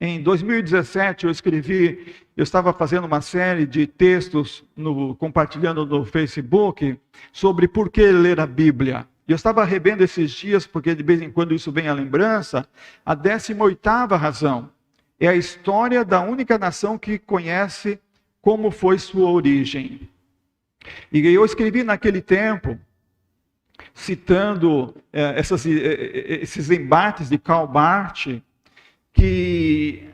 Em 2017 eu estava fazendo uma série de textos, compartilhando no Facebook, sobre por que ler a Bíblia. Eu estava revendo esses dias, porque de vez em quando isso vem à lembrança, a 18ª razão. É a história da única nação que conhece como foi sua origem. E eu escrevi naquele tempo, citando esses embates de Karl Barth, que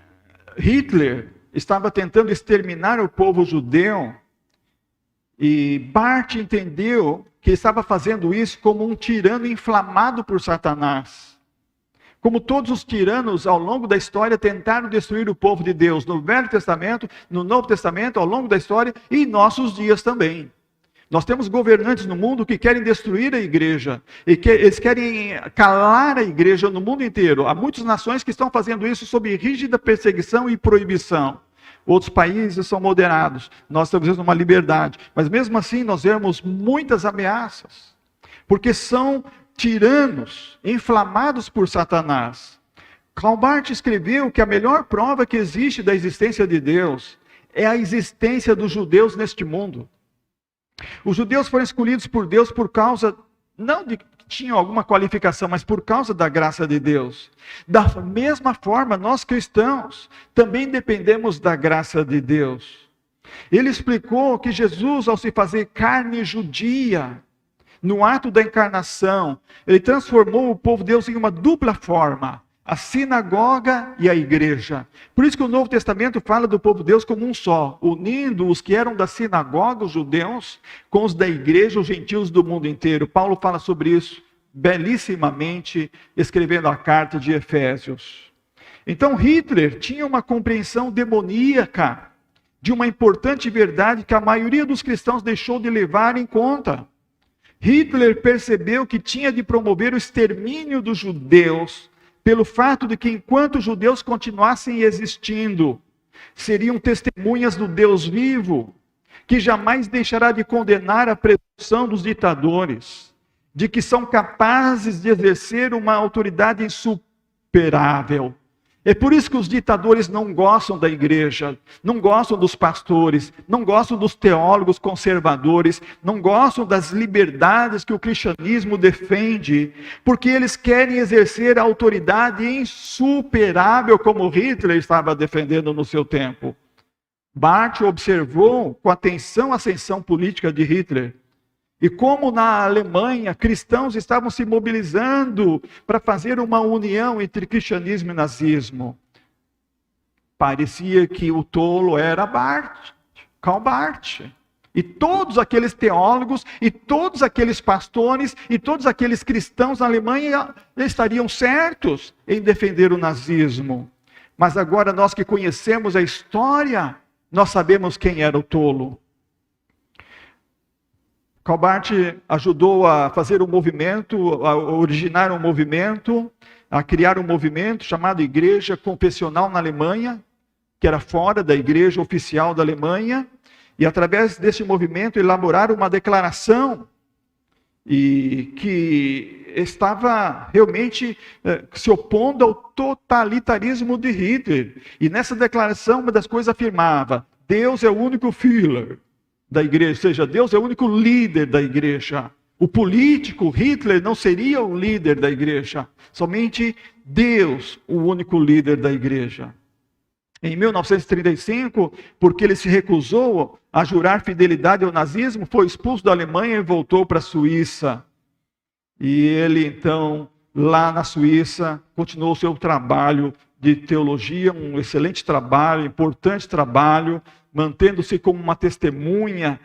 Hitler estava tentando exterminar o povo judeu, e Barth entendeu que estava fazendo isso como um tirano inflamado por Satanás. Como todos os tiranos ao longo da história tentaram destruir o povo de Deus, no Velho Testamento, no Novo Testamento, ao longo da história e em nossos dias também. Nós temos governantes no mundo que querem destruir a igreja, eles querem calar a igreja no mundo inteiro. Há muitas nações que estão fazendo isso sob rígida perseguição e proibição. Outros países são moderados, nós estamos vendo uma liberdade. Mas mesmo assim nós vemos muitas ameaças, porque são tiranos inflamados por Satanás. Karl Barth escreveu que a melhor prova que existe da existência de Deus é a existência dos judeus neste mundo. Os judeus foram escolhidos por Deus por causa, não de que tinham alguma qualificação, mas por causa da graça de Deus. Da mesma forma, nós cristãos também dependemos da graça de Deus. Ele explicou que Jesus, ao se fazer carne judia, no ato da encarnação, ele transformou o povo de Deus em uma dupla forma, a sinagoga e a igreja. Por isso que o Novo Testamento fala do povo de Deus como um só, unindo os que eram da sinagoga, os judeus, com os da igreja, os gentios do mundo inteiro. Paulo fala sobre isso belíssimamente, escrevendo a carta de Efésios. Então Hitler tinha uma compreensão demoníaca de uma importante verdade que a maioria dos cristãos deixou de levar em conta. Hitler percebeu que tinha de promover o extermínio dos judeus, pelo fato de que enquanto os judeus continuassem existindo, seriam testemunhas do Deus vivo, que jamais deixará de condenar a presunção dos ditadores, de que são capazes de exercer uma autoridade insuperável. É por isso que os ditadores não gostam da igreja, não gostam dos pastores, não gostam dos teólogos conservadores, não gostam das liberdades que o cristianismo defende, porque eles querem exercer a autoridade insuperável como Hitler estava defendendo no seu tempo. Barth observou com atenção a ascensão política de Hitler, e como na Alemanha, cristãos estavam se mobilizando para fazer uma união entre cristianismo e nazismo. Parecia que o tolo era Karl Barth. E todos aqueles teólogos, e todos aqueles pastores, e todos aqueles cristãos na Alemanha estariam certos em defender o nazismo. Mas agora nós que conhecemos a história, nós sabemos quem era o tolo. Karl Barth ajudou a fazer um movimento, a originar um movimento, a criar um movimento chamado Igreja Confessional na Alemanha, que era fora da igreja oficial da Alemanha, e através desse movimento elaborar uma declaração e que estava realmente se opondo ao totalitarismo de Hitler. E nessa declaração uma das coisas afirmava: Deus é o único Führer da igreja, ou seja, Deus é o único líder da igreja. O político, Hitler, não seria o líder da igreja. Somente Deus, o único líder da igreja. Em 1935, porque ele se recusou a jurar fidelidade ao nazismo, foi expulso da Alemanha e voltou para a Suíça. E ele, então, lá na Suíça, continuou o seu trabalho de teologia, um excelente trabalho, importante trabalho, mantendo-se como uma testemunha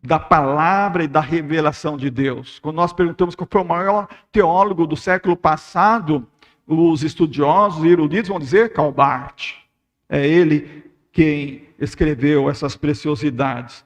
da palavra e da revelação de Deus. Quando nós perguntamos qual foi o maior teólogo do século passado, os estudiosos e eruditos vão dizer Karl Barth. É ele quem escreveu essas preciosidades.